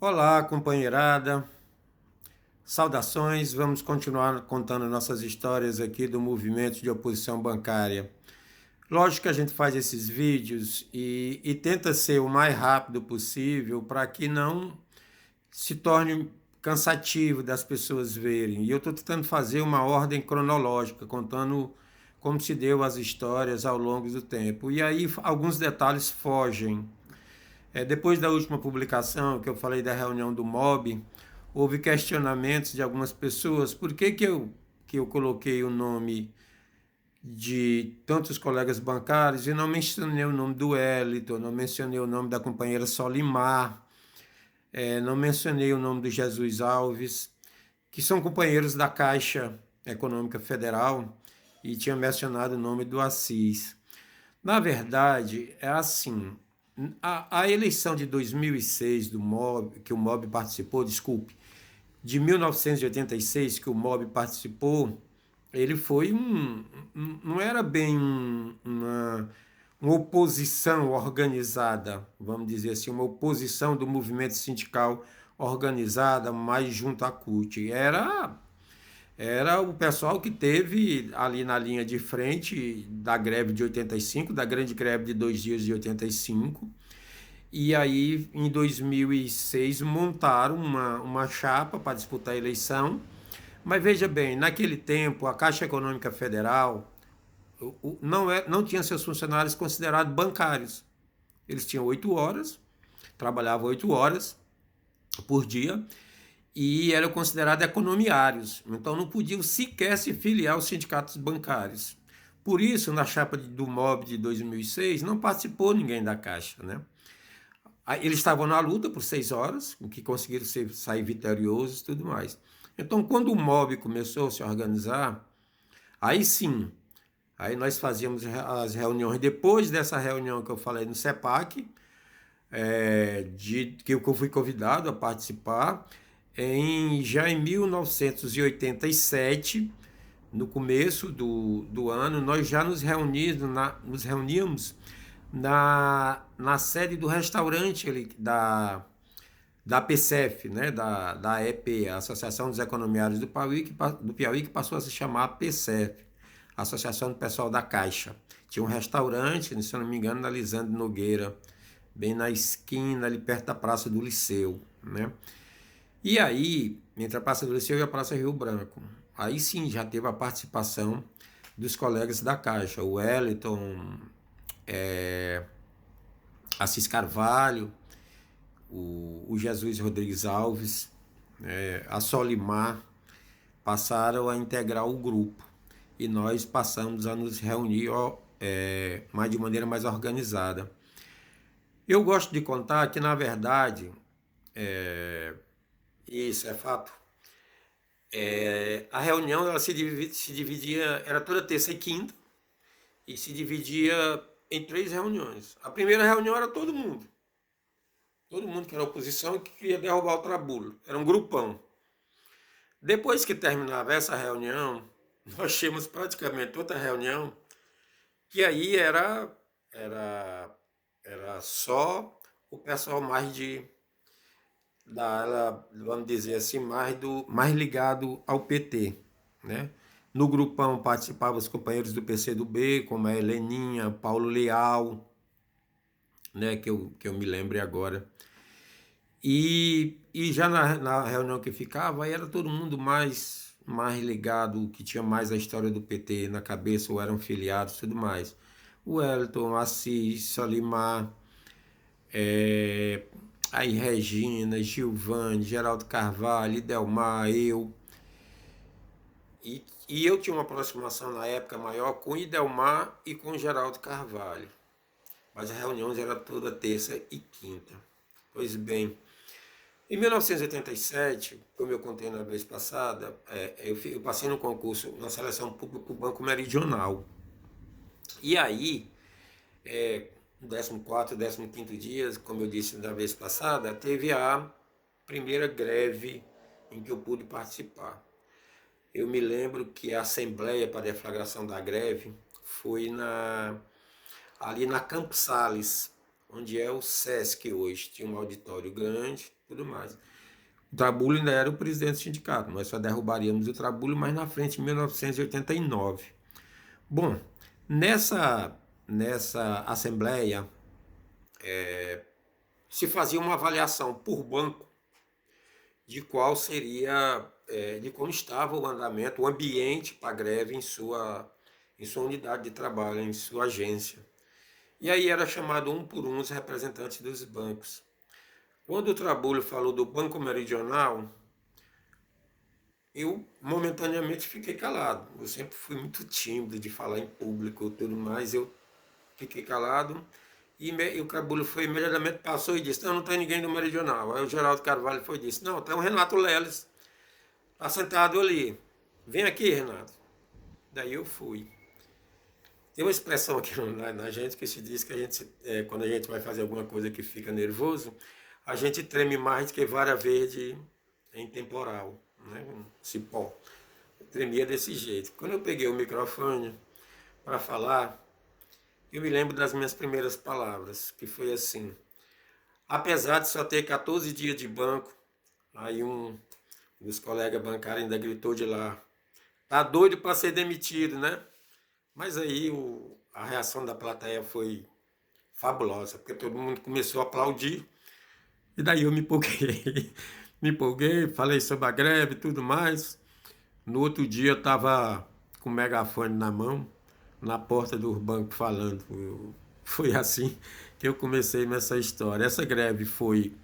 Olá, companheirada. Saudações. Vamos continuar contando nossas histórias aqui do movimento de oposição bancária. Lógico que a gente faz esses vídeos e tenta ser o mais rápido possível para que não se torne cansativo das pessoas verem. E eu estou tentando fazer uma ordem cronológica, contando como se deu as histórias ao longo do tempo. E aí alguns detalhes fogem. Depois da última publicação, que eu falei da reunião do MOB, houve questionamentos de algumas pessoas. Por que eu coloquei o nome de tantos colegas bancários e não mencionei o nome do Wellington, não mencionei o nome da companheira Solimar, não mencionei o nome do Jesus Alves, que são companheiros da Caixa Econômica Federal, e tinha mencionado o nome do Assis. Na verdade, é assim, a eleição de 2006 do MOB, que o MOB participou, desculpe, de 1986 que o MOB participou, ele foi não era bem uma oposição organizada, vamos dizer assim, uma oposição do movimento sindical organizada, mais junto à CUT. Era o pessoal que teve ali na linha de frente da greve de 85, da grande greve de 2 dias de 85. E aí, em 2006, montaram uma chapa para disputar a eleição. Mas veja bem, naquele tempo, a Caixa Econômica Federal não tinha seus funcionários considerados bancários. Eles tinham 8 horas, trabalhavam 8 horas por dia, e eram considerados economiários, então não podiam sequer se filiar aos sindicatos bancários. Por isso, na chapa do MOB de 2006, não participou ninguém da Caixa, né? Eles estavam na luta por 6 horas, em que conseguiram sair vitoriosos e tudo mais. Então, quando o MOB começou a se organizar, aí sim, aí nós fazíamos as reuniões. Depois dessa reunião que eu falei no CEPAC, que eu fui convidado a participar, já em 1987, no começo do ano, nós já nos reuníamos na sede do restaurante ali, da PCF, né? da EP, a Associação dos Economiários do Piauí, que passou a se chamar PCF, Associação do Pessoal da Caixa. Tinha um restaurante, se eu não me engano, na Lisandro Nogueira, bem na esquina, ali perto da Praça do Liceu, né? E aí, entre a Praça do Liceu e a Praça Rio Branco, aí sim já teve a participação dos colegas da Caixa, o Wellington, Assis Carvalho, o Jesus Rodrigues Alves, a Solimar, passaram a integrar o grupo. E nós passamos a nos reunir mais de maneira mais organizada. Eu gosto de contar que, na verdade, isso é fato, a reunião ela se dividia, era toda terça e quinta, e se dividia em 3 reuniões. A primeira reunião era todo mundo que era oposição e que queria derrubar o Trabulo, era um grupão. Depois que terminava essa reunião, nós tínhamos praticamente outra reunião, que aí era só o pessoal vamos dizer assim, mais ligado ao PT, né? No grupão participavam os companheiros do PCdoB, como a Heleninha, Paulo Leal, né? Que eu me lembre agora. E já na reunião que ficava, aí era todo mundo mais ligado, que tinha mais a história do PT na cabeça, ou eram filiados e tudo mais. O Wellington, Assis, Solimar, aí Regina, Gilvane, Geraldo Carvalho, Idelmar, eu. E eu tinha uma aproximação na época maior com Idelmar e com Geraldo Carvalho. Mas as reuniões eram toda terça e quinta. Pois bem, em 1987, como eu contei na vez passada, eu passei no concurso, na seleção pública para o Banco Meridional. E aí, no 14º, 15º dias, como eu disse na vez passada, teve a primeira greve em que eu pude participar. Eu me lembro que a assembleia para a deflagração da greve foi ali na Campos Sales, onde é o Sesc hoje. Tinha um auditório grande, tudo mais. O Trabulio ainda era o presidente do sindicato. Nós só derrubaríamos o Trabulio mais na frente, em 1989. Bom, nessa assembleia se fazia uma avaliação por banco de qual seria, de como estava o andamento, o ambiente para a greve em sua unidade de trabalho, em sua agência. E aí era chamado um por um os representantes dos bancos. Quando o Trabulio falou do Banco Meridional, eu momentaneamente fiquei calado. Eu sempre fui muito tímido de falar em público e tudo mais. Eu fiquei calado e o Trabulio foi imediatamente, passou e disse: não tem ninguém do Meridional. Aí o Geraldo Carvalho foi e disse: não, tem o Renato Leles, está sentado ali. Vem aqui, Renato. Daí eu fui. Tem uma expressão aqui na gente que se diz que quando a gente vai fazer alguma coisa que fica nervoso, a gente treme mais do que vara verde em temporal, né? Um cipó. Eu tremia desse jeito. Quando eu peguei o microfone para falar, eu me lembro das minhas primeiras palavras, que foi assim: apesar de só ter 14 dias de banco, aí um dos colegas bancários ainda gritou de lá: tá doido para ser demitido, né? Mas aí a reação da plateia foi fabulosa, porque todo mundo começou a aplaudir. E daí eu me empolguei. Me empolguei, falei sobre a greve e tudo mais. No outro dia eu estava com o megafone na mão, na porta do banco falando. Foi assim que eu comecei nessa história. Essa greve foi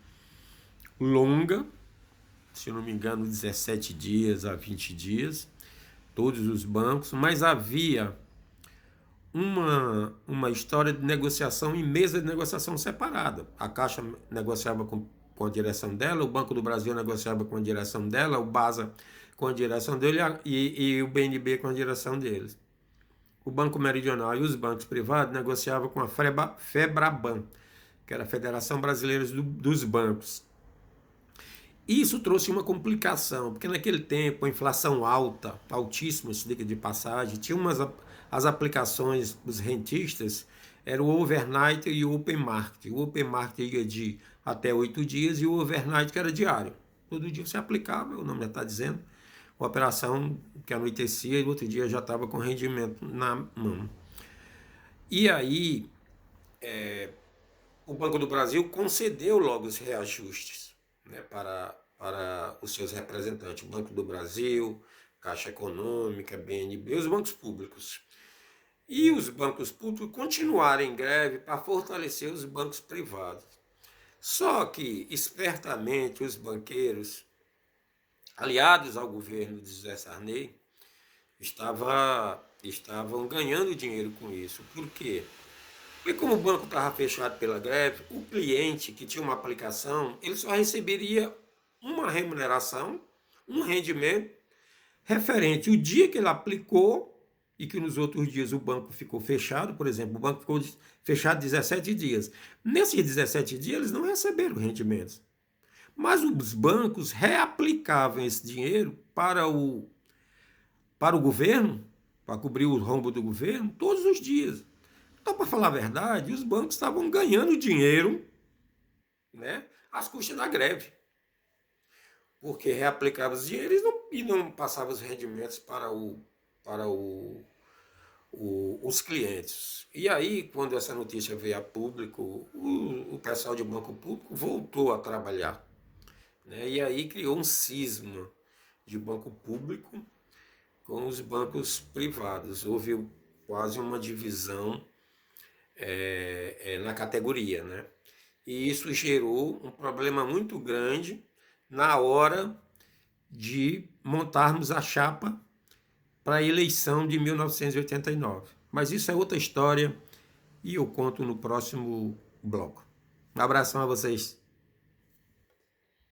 longa, se não me engano, 17 dias a 20 dias, todos os bancos, mas havia uma história de negociação em mesa de negociação separada. A Caixa negociava com a direção dela, o Banco do Brasil negociava com a direção dela, o BASA com a direção dele e o BNB com a direção deles. O Banco Meridional e os bancos privados negociavam com a FEBRABAN, que era a Federação Brasileira dos Bancos. Isso trouxe uma complicação, porque naquele tempo a inflação alta, altíssima, se diga de passagem, tinha as aplicações dos rentistas, era o overnight e o open market. O open market ia de até 8 dias e o overnight que era diário. Todo dia você aplicava, o nome já está dizendo, uma operação que anoitecia e no outro dia já estava com rendimento na mão. E aí, o Banco do Brasil concedeu logo os reajustes, né, para os seus representantes, o Banco do Brasil, Caixa Econômica, BNB, os bancos públicos. E os bancos públicos continuaram em greve para fortalecer os bancos privados. Só que, espertamente, os banqueiros, aliados ao governo de José Sarney, estavam ganhando dinheiro com isso. Por quê? Porque como o banco estava fechado pela greve, o cliente que tinha uma aplicação, ele só receberia uma remuneração, um rendimento referente ao dia que ele aplicou e que nos outros dias o banco ficou fechado. Por exemplo, o banco ficou fechado 17 dias. Nesses 17 dias eles não receberam rendimentos. Mas os bancos reaplicavam esse dinheiro para o governo, para cobrir o rombo do governo, todos os dias. Então, para falar a verdade, os bancos estavam ganhando dinheiro, né, às custas da greve. Porque reaplicava os dinheiros e não passava os rendimentos para os clientes. E aí, quando essa notícia veio a público, o pessoal de banco público voltou a trabalhar, né? E aí criou um cisma de banco público com os bancos privados. Houve quase uma divisão na categoria, né? E isso gerou um problema muito grande na hora de montarmos a chapa para a eleição de 1989. Mas isso é outra história e eu conto no próximo bloco. Um abração a vocês.